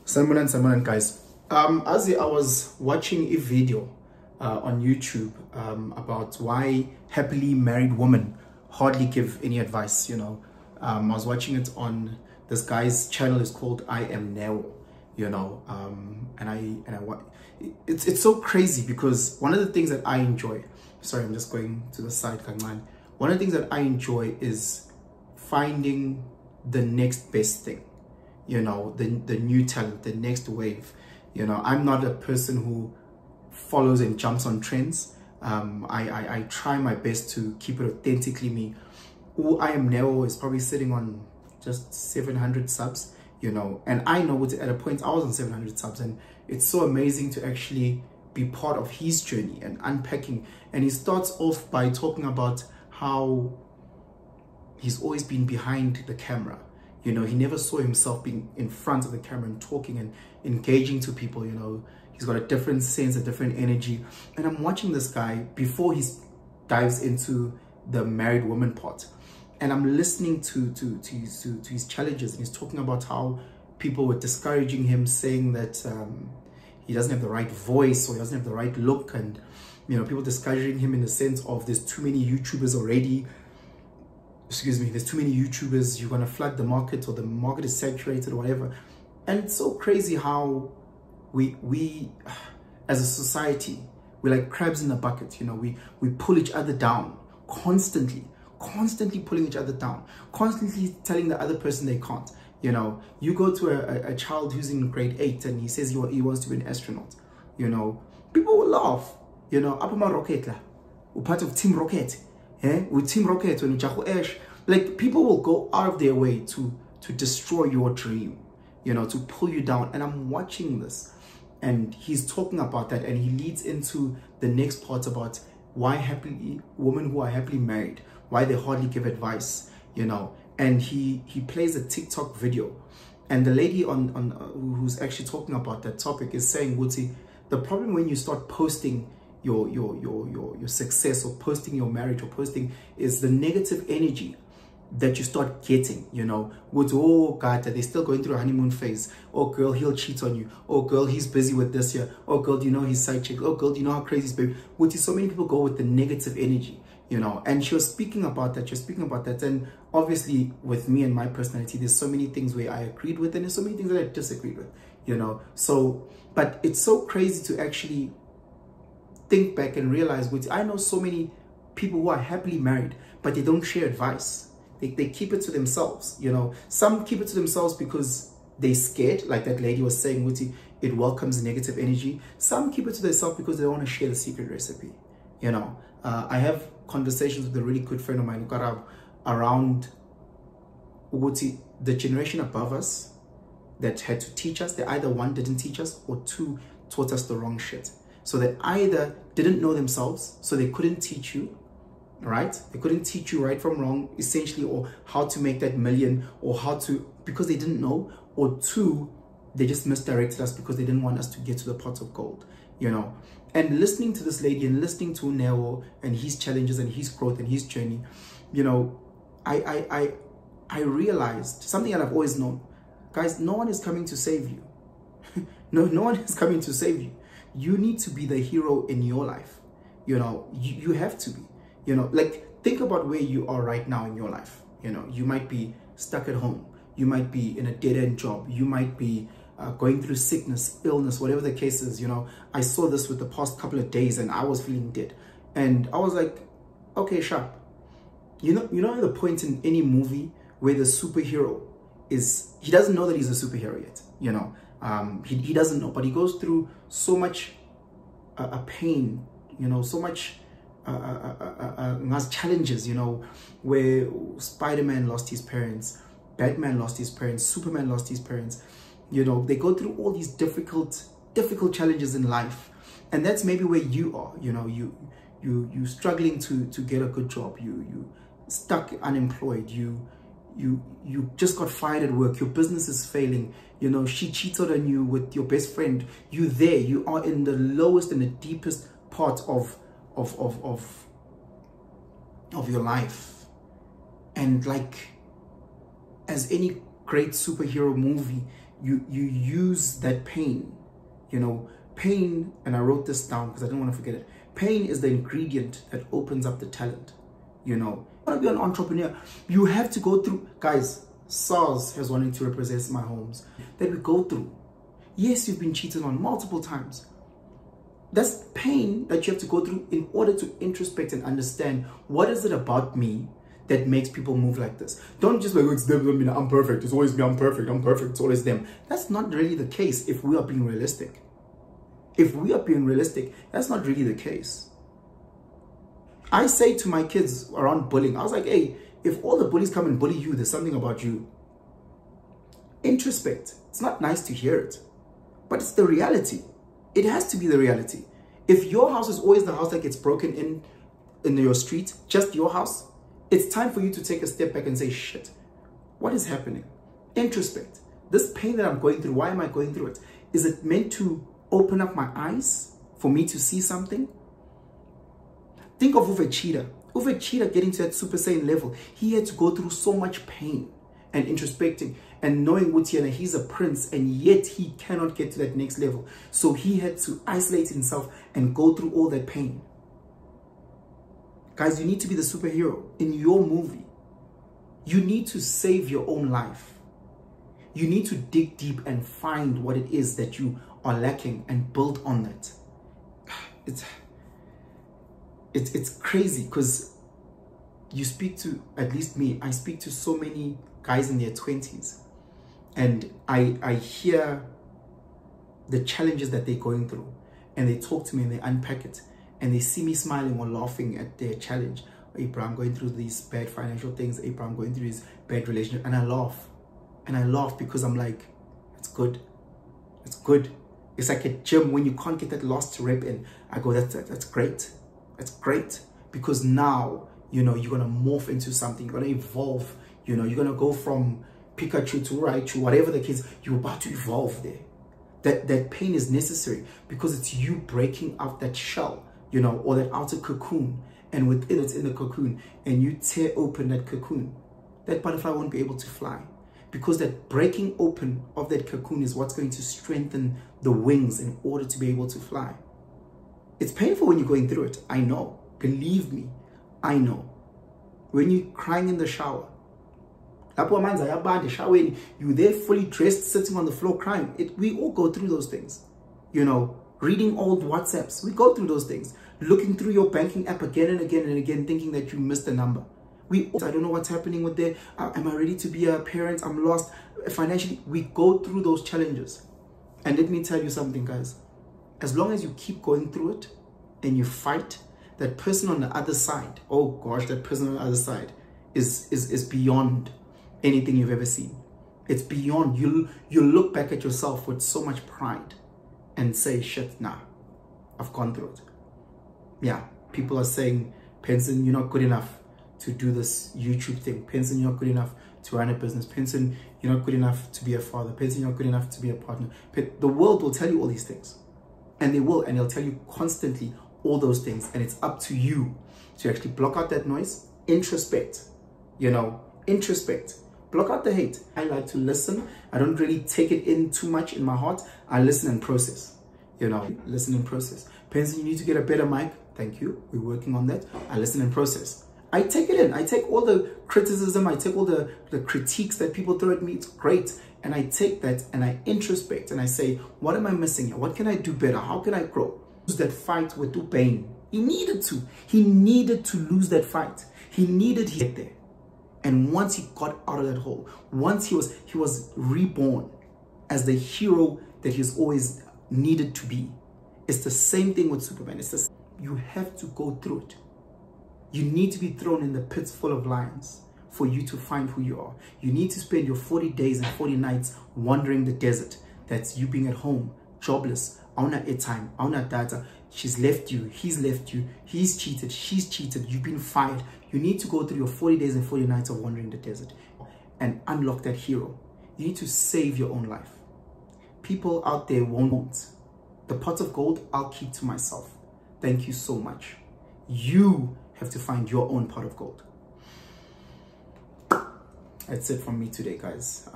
Salmon, guys. As I was watching a video on YouTube about why happily married women hardly give any advice, I was watching it on this guy's channel. Is called I Am Neo, it's so crazy because one of the things that I enjoy, sorry, I'm just going to the side, Kangman. One of the things that I enjoy is finding the next best thing. The new talent, the next wave. I'm not a person who follows and jumps on trends. I try my best to keep it authentically me. Who I Am Neo is probably sitting on just 700 subs, and I know at a point I was on 700 subs, and it's so amazing to actually be part of his journey and unpacking. And he starts off by talking about how he's always been behind the camera. He never saw himself being in front of the camera and talking and engaging to people. He's got a different sense, a different energy. And I'm watching this guy before he dives into the married woman part. And I'm listening to his challenges. And he's talking about how people were discouraging him, saying that he doesn't have the right voice or he doesn't have the right look. And, people discouraging him in the sense of there's too many YouTubers already. There's too many YouTubers, you're going to flood the market, or the market is saturated or whatever. And it's so crazy how we as a society, we're like crabs in a bucket. We pull each other down constantly pulling each other down, constantly telling the other person they can't. You go to a child who's in grade 8 and he says he wants to be an astronaut. People will laugh. Apama Rocket la, we're part of Team Rocket. With Team Rocket, when Ash, like, people will go out of their way to destroy your dream, to pull you down. And I'm watching this, and he's talking about that, and he leads into the next part about why women who are happily married, why they hardly give advice, And he plays a TikTok video, and the lady on who's actually talking about that topic is saying, Wuti, the problem when you start posting your success, or posting your marriage, or posting, is the negative energy that you start getting. With, oh God, they're still going through a honeymoon phase. Oh girl, he'll cheat on you. Oh girl, he's busy with this year. Oh girl, do you know he's side chick? Oh girl, do you know how crazy he's baby? With so many people go with the negative energy, and she was speaking about that. And obviously with me and my personality, there's so many things where I agreed with, and there's so many things that I disagreed with, so, but it's so crazy to actually think back and realize, which I know so many people who are happily married, but they don't share advice. They keep it to themselves. Some keep it to themselves because they're scared, like that lady was saying, Wuti, it welcomes negative energy. Some keep it to themselves because they want to share the secret recipe. I have conversations with a really good friend of mine, Ukarab, around Wuti, the generation above us that had to teach us. They either, one, didn't teach us, or two, taught us the wrong shit. So they either didn't know themselves, so they couldn't teach you, right? They couldn't teach you right from wrong, essentially, or how to make that million, or how to, because they didn't know. Or two, they just misdirected us because they didn't want us to get to the pot of gold, And listening to this lady and listening to Neo and his challenges and his growth and his journey, I realized something that I've always known. Guys, no one is coming to save you. No one is coming to save you. You need to be the hero in your life. You have to be. Like, think about where you are right now in your life. You might be stuck at home. You might be in a dead-end job. You might be going through sickness, illness, whatever the case is. I saw this with the past couple of days, and I was feeling dead. And I was like, okay, sharp. You know the point in any movie where the superhero he doesn't know that he's a superhero yet. He doesn't know, but he goes through so much pain, so much challenges, where Spider-Man lost his parents, Batman lost his parents, Superman lost his parents. They go through all these difficult challenges in life, and that's maybe where you are. You struggling to get a good job, you stuck unemployed, you just got fired at work, your business is failing, she cheated on you with your best friend, you are in the lowest and the deepest part of your life. And like, as any great superhero movie, you use that pain, you know, pain, and I wrote this down because I didn't want to forget it. Pain is the ingredient that opens up the talent, you know. You want to be an entrepreneur, you have to go through, guys, SARS has wanted to represent my homes that we go through. Yes, you've been cheated on multiple times. That's pain that you have to go through in order to introspect and understand what is it about me that makes people move like this. Don't just like, oh, it's them, I mean, I'm perfect, it's always me, I'm perfect, it's always them. That's not really the case if we are being realistic. If we are being realistic, that's not really the case. I say to my kids around bullying, I was like, hey, if all the bullies come and bully you, there's something about you. Introspect. It's not nice to hear it, but it's the reality. It has to be the reality. If your house is always the house that gets broken in your street, just your house, it's time for you to take a step back and say, shit, what is happening? Introspect. This pain that I'm going through, why am I going through it? Is it meant to open up my eyes for me to see something? Think of Uwe Cheetah. Uwe Cheetah getting to that Super Saiyan level. He had to go through so much pain and introspecting and knowing Utiana, he's a prince, and yet he cannot get to that next level. So he had to isolate himself and go through all that pain. Guys, you need to be the superhero in your movie. You need to save your own life. You need to dig deep and find what it is that you are lacking and build on that. It's crazy because you speak to, at least me, I speak to so many guys in their 20s, and I hear the challenges that they're going through, and they talk to me and they unpack it, and they see me smiling or laughing at their challenge. Hey bro, I'm going through these bad financial things. Hey bro, I'm going through this bad relationship, and I laugh. And I laugh because I'm like, it's good. It's good. It's like a gym when you can't get that last rep in. I go, that's great. That's great. Because now, you know, you're going to morph into something. You're going to evolve. You know, you're going to go from Pikachu to Raichu, whatever the case. You're about to evolve there. That pain is necessary because it's you breaking out that shell, you know, or that outer cocoon. And within it's in the cocoon. And you tear open that cocoon. That butterfly won't be able to fly. Because that breaking open of that cocoon is what's going to strengthen the wings in order to be able to fly. It's painful when you're going through it. I know. Believe me. I know. When you're crying in the shower. You're there fully dressed, sitting on the floor crying. We all go through those things. You know, reading old WhatsApps. We go through those things. Looking through your banking app again and again and again, thinking that you missed a number. I don't know what's happening with there. Am I ready to be a parent? I'm lost financially. We go through those challenges. And let me tell you something, guys. As long as you keep going through it and you fight, that person on the other side, oh gosh, that person on the other side is beyond anything you've ever seen. It's beyond. You look back at yourself with so much pride and say, shit, nah, I've gone through it. Yeah, people are saying, Penson, you're not good enough to do this YouTube thing. Penson, you're not good enough to run a business. Penson, you're not good enough to be a father. Penson, you're not good enough to be a partner. The world will tell you all these things. And they will, and they'll tell you constantly all those things. And it's up to you to actually block out that noise, introspect, you know, introspect. Block out the hate. I like to listen. I don't really take it in too much in my heart. I listen and process, you know, listen and process. Penson, you need to get a better mic. Thank you. We're working on that. I listen and process. I take it in. I take all the criticism. I take all the critiques that people throw at me. It's great. And I take that and I introspect and I say, what am I missing here? What can I do better? How can I grow? Lose that fight with Upain. He needed to. He needed to lose that fight. He needed to get there. And once he got out of that hole, once he was reborn as the hero that he's always needed to be. It's the same thing with Superman. It's the same. You have to go through it. You need to be thrown in the pits full of lions for you to find who you are. You need to spend your 40 days and 40 nights wandering the desert. That's you being at home, jobless, auna airtime, auna data. She's left you, he's left you, he's cheated, she's cheated, you've been fired. You need to go through your 40 days and 40 nights of wandering the desert and unlock that hero. You need to save your own life. People out there won't. The pot of gold, I'll keep to myself. Thank you so much. You have to find your own pot of gold. that's it from me today, guys.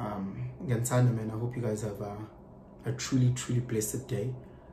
Ngiyathandana, man. I hope you guys have a truly blessed day.